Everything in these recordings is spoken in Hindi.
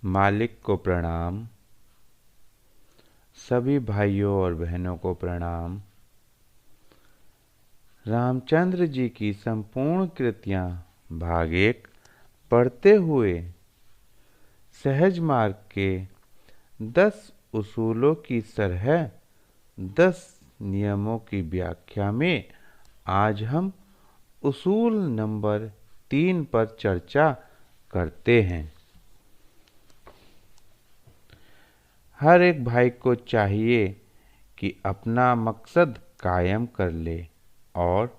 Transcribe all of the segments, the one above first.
मालिक को प्रणाम। सभी भाइयों और बहनों को प्रणाम। रामचंद्र जी की संपूर्ण कृतियाँ भाग 1 पढ़ते हुए सहज मार्ग के 10 उसूलों की सरह 10 नियमों की व्याख्या में आज हम उसूल नंबर 3 पर चर्चा करते हैं। हर एक भाई को चाहिए कि अपना मकसद कायम कर ले और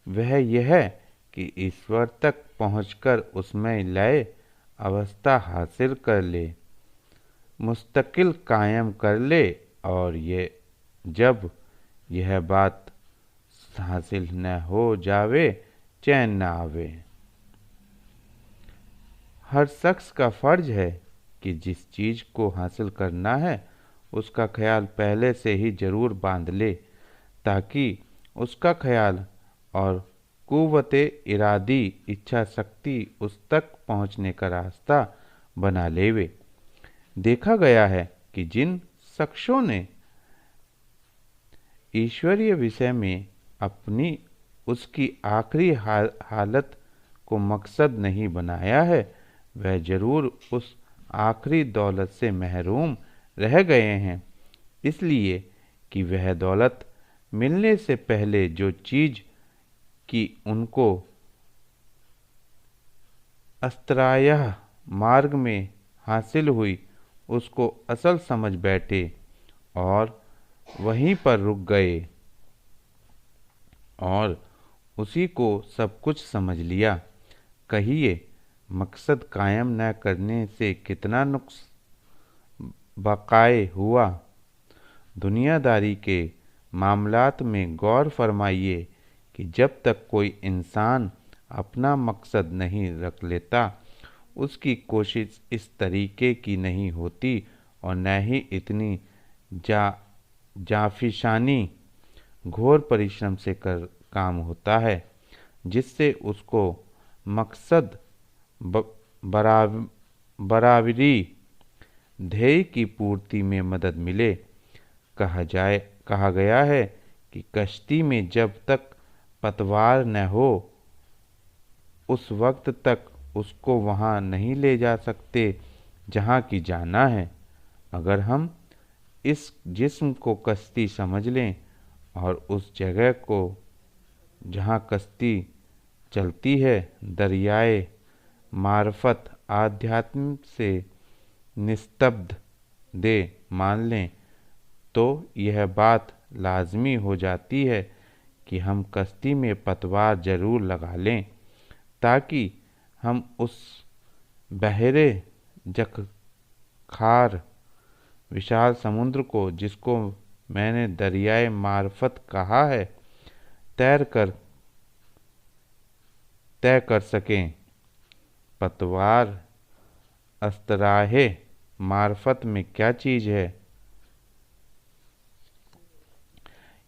वह यह कि ईश्वर तक पहुंचकर उसमें लय अवस्था हासिल कर ले, मुस्तकिल कायम कर ले। और ये जब यह बात हासिल न हो जावे, चैन न आवे। हर शख्स का फर्ज है कि जिस चीज़ को हासिल करना है उसका ख्याल पहले से ही जरूर बांध ले, ताकि उसका ख्याल और कुव्वते इरादी इच्छा शक्ति उस तक पहुंचने का रास्ता बना लेवे। देखा गया है कि जिन शख्सों ने ईश्वरीय विषय में अपनी उसकी आखिरी हालत को मकसद नहीं बनाया है, वह जरूर उस आखिरी दौलत से महरूम रह गए हैं, इसलिए कि वह दौलत मिलने से पहले जो चीज़ की उनको अस्त्रायह मार्ग में हासिल हुई उसको असल समझ बैठे और वहीं पर रुक गए और उसी को सब कुछ समझ लिया। कहिए, मकसद कायम न करने से कितना नुक्स बकाए हुआ। दुनियादारी के मामलात में गौर फरमाइए कि जब तक कोई इंसान अपना मकसद नहीं रख लेता, उसकी कोशिश इस तरीके की नहीं होती और न ही इतनी जाफिशानी घोर परिश्रम से काम होता है जिससे उसको मकसद बराबरी ध्येय की पूर्ति में मदद मिले। कहा गया है कि कश्ती में जब तक पतवार न हो उस वक्त तक उसको वहाँ नहीं ले जा सकते जहाँ की जाना है। अगर हम इस जिस्म को कश्ती समझ लें और उस जगह को जहाँ कश्ती चलती है दरियाए मार्फत आध्यात्म से निस्तब्ध दे मान लें, तो यह बात लाजमी हो जाती है कि हम कश्ती में पतवार जरूर लगा लें, ताकि हम उस बहरे जखखार विशाल समुद्र को, जिसको मैंने दरियाए मार्फत कहा है, तय कर सकें। पतवार अस्त्राहे मार्फत में क्या चीज़ है?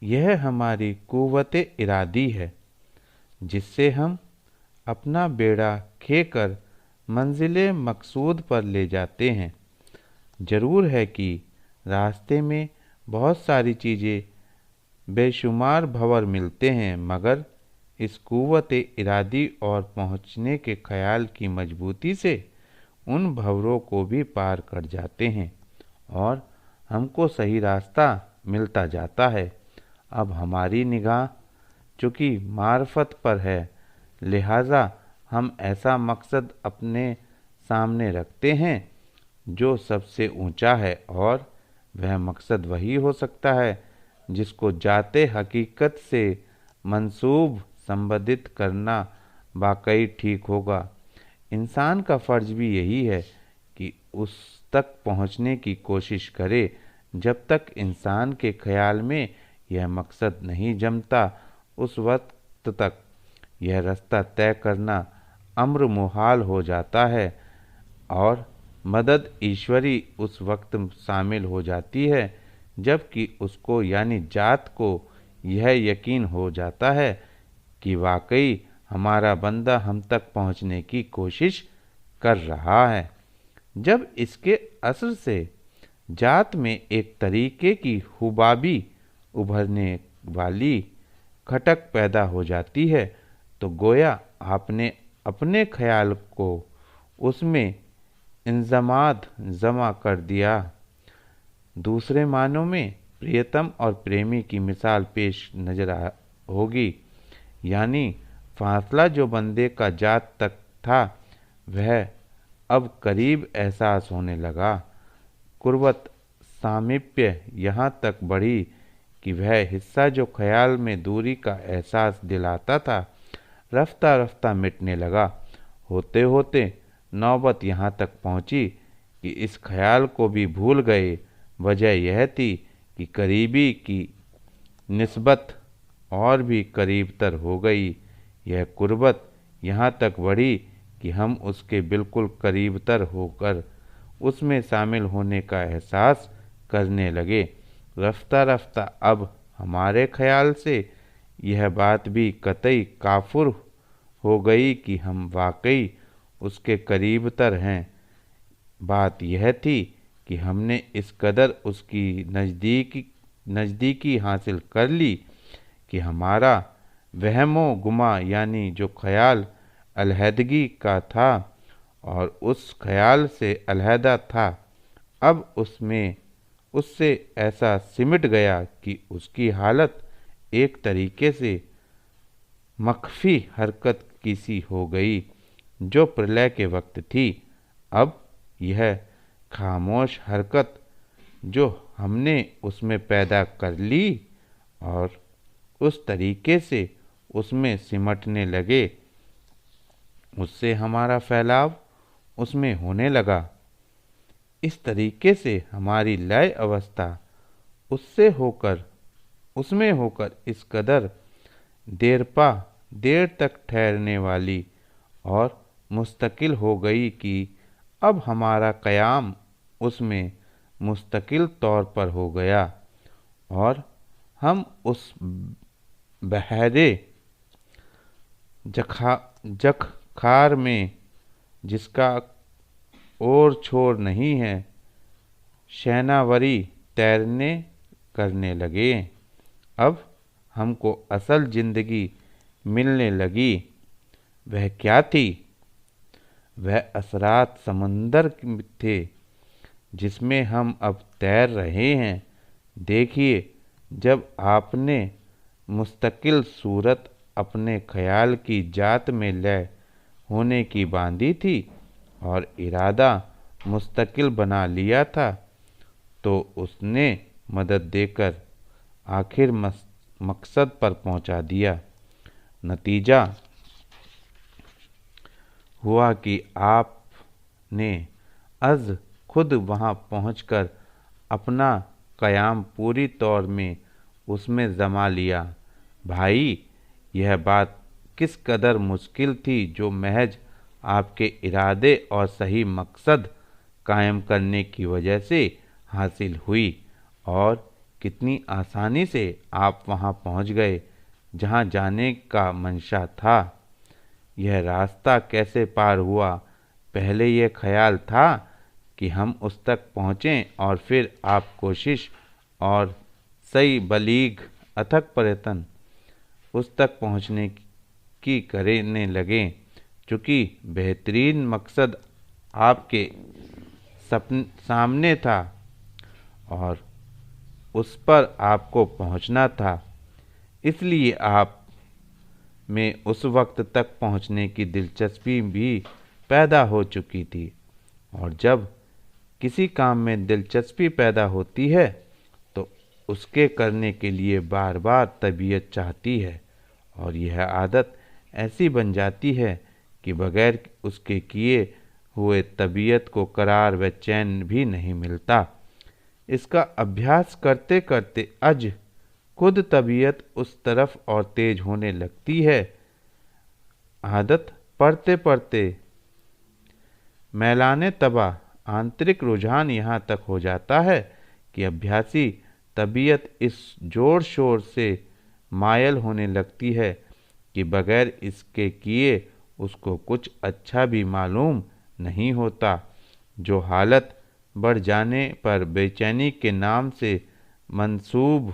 यह हमारी कुव्वते इरादी है, जिससे हम अपना बेड़ा खेकर मंजिले मकसूद पर ले जाते हैं। जरूर है कि रास्ते में बहुत सारी चीज़ें बेशुमार भंवर मिलते हैं, मगर इस कुव्वते इरादी और पहुँचने के ख्याल की मजबूती से उन भंवरों को भी पार कर जाते हैं और हमको सही रास्ता मिलता जाता है। अब हमारी निगाह चूँकि मार्फत पर है, लिहाजा हम ऐसा मकसद अपने सामने रखते हैं जो सबसे ऊंचा है, और वह मकसद वही हो सकता है जिसको जाते हकीकत से मंसूब संबंधित करना वाकई ठीक होगा। इंसान का फ़र्ज भी यही है कि उस तक पहुंचने की कोशिश करे। जब तक इंसान के ख्याल में यह मकसद नहीं जमता, उस वक्त तक यह रास्ता तय करना अम्र मुहाल हो जाता है और मदद ईश्वरी उस वक्त शामिल हो जाती है जबकि उसको यानी जात को यह यकीन हो जाता है कि वाकई हमारा बंदा हम तक पहुंचने की कोशिश कर रहा है। जब इसके असर से जात में एक तरीके की हुबाबी उभरने वाली खटक पैदा हो जाती है, तो गोया आपने अपने ख्याल को उसमें इंजमाद जमा कर दिया। दूसरे मानों में प्रियतम और प्रेमी की मिसाल पेश नजर होगी, यानी फासला जो बंदे का जात तक था वह अब करीब एहसास होने लगा। कुर्बत सामीप्य यहाँ तक बढ़ी कि वह हिस्सा जो ख्याल में दूरी का एहसास दिलाता था रफ्ता रफ्ता मिटने लगा। होते होते नौबत यहाँ तक पहुँची कि इस ख्याल को भी भूल गए। वजह यह थी कि करीबी की निस्बत और भी करीबतर हो गई। यह कुर्बत यहाँ तक बढ़ी कि हम उसके बिल्कुल करीबतर होकर उसमें शामिल होने का एहसास करने लगे। रफ्ता रफ्ता अब हमारे ख्याल से यह बात भी कतई काफुर हो गई कि हम वाकई उसके करीबतर हैं। बात यह थी कि हमने इस कदर उसकी नज़दीकी हासिल कर ली कि हमारा वहमो गुमा यानी जो ख्याल अलहदगी का था और उस ख्याल से अलहदा था, अब उससे ऐसा सिमट गया कि उसकी हालत एक तरीके से मख्फी हरकत की सी हो गई जो प्रलय के वक्त थी। अब यह खामोश हरकत जो हमने उसमें पैदा कर ली और उस तरीके से उसमें सिमटने लगे, उससे हमारा फैलाव उसमें होने लगा। इस तरीके से हमारी लय अवस्था उसमें होकर इस कदर देर तक ठहरने वाली और मुस्तकिल हो गई कि अब हमारा क़याम उसमें मुस्तकिल तौर पर हो गया और हम उस बहरे जखखार में जिसका और छोर नहीं है शैनावरी तैरने करने लगे। अब हमको असल जिंदगी मिलने लगी। वह क्या थी? वह असरात समंदर थे जिसमें हम अब तैर रहे हैं। देखिए, जब आपने मुस्तकिल सूरत अपने ख्याल की जात में लय होने की बांधी थी और इरादा मुस्तकिल बना लिया था, तो उसने मदद देकर आखिर मकसद पर पहुंचा दिया। नतीजा हुआ कि आपने अज खुद वहां पहुंचकर अपना क़याम पूरी तौर में उसमें जमा लिया। भाई, यह बात किस कदर मुश्किल थी जो महज आपके इरादे और सही मकसद कायम करने की वजह से हासिल हुई, और कितनी आसानी से आप वहां पहुंच गए जहां जाने का मंशा था। यह रास्ता कैसे पार हुआ? पहले यह ख्याल था कि हम उस तक पहुँचें और फिर आप कोशिश और सही बलीग अथक प्रयत्न उस तक पहुँचने की करने लगें। चूँकि बेहतरीन मकसद आपके सामने था और उस पर आपको पहुँचना था, इसलिए आप में उस वक्त तक पहुँचने की दिलचस्पी भी पैदा हो चुकी थी। और जब किसी काम में दिलचस्पी पैदा होती है तो उसके करने के लिए बार बार तबीयत चाहती है, और यह आदत ऐसी बन जाती है कि बगैर उसके किए हुए तबीयत को करार व चैन भी नहीं मिलता। इसका अभ्यास करते करते अज खुद तबीयत उस तरफ और तेज होने लगती है। आदत पढ़ते पढ़ते मैलाने तबा आंतरिक रुझान यहाँ तक हो जाता है कि अभ्यासी तबीयत इस जोर शोर से मायल होने लगती है कि बगैर इसके किए उसको कुछ अच्छा भी मालूम नहीं होता। जो हालत बढ़ जाने पर बेचैनी के नाम से मंसूब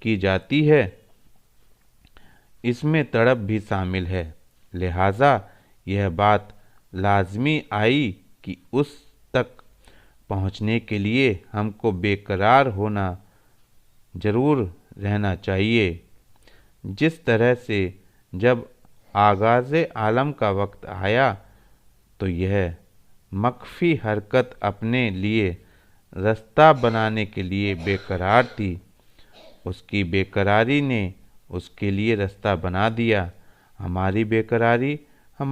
की जाती है, इसमें तड़प भी शामिल है। लिहाजा यह बात लाजमी आई कि उस तक पहुँचने के लिए हमको बेकरार होना जरूर रहना चाहिए। जिस तरह से जब आगाज़ आलम का वक्त आया तो यह मख्फी हरकत अपने लिए रास्ता बनाने के लिए बेकरार थी, उसकी बेकरारी ने उसके लिए रास्ता बना दिया। हमारी बेकरारी